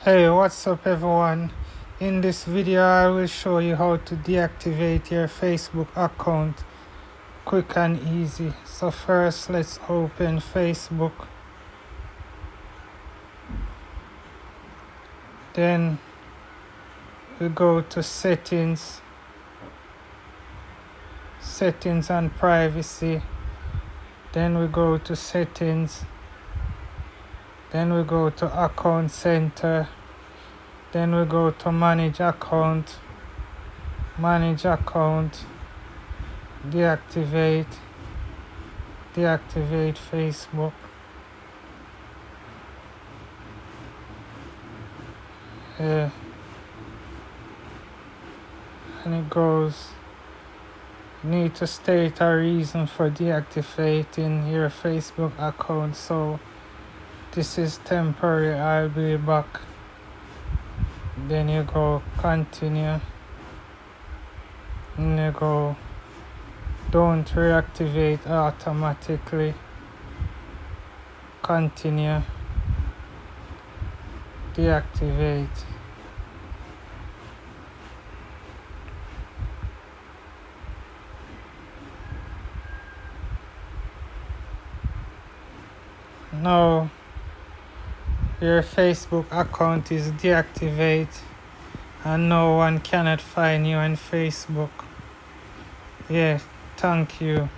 Hey, what's up everyone? In this video I will show you how to deactivate your Facebook account quick and easy. So first let's open Facebook. Then we go to settings and privacy. Then we go to settings. Then we go to account center. Then we go to manage account, deactivate Facebook. And it goes, need to state a reason for deactivating your Facebook account. So this is temporary, I'll be back. Then you go continue, and you go don't reactivate automatically, continue, deactivate. Now your Facebook account is deactivated and no one cannot find you on Facebook. Yeah, thank you.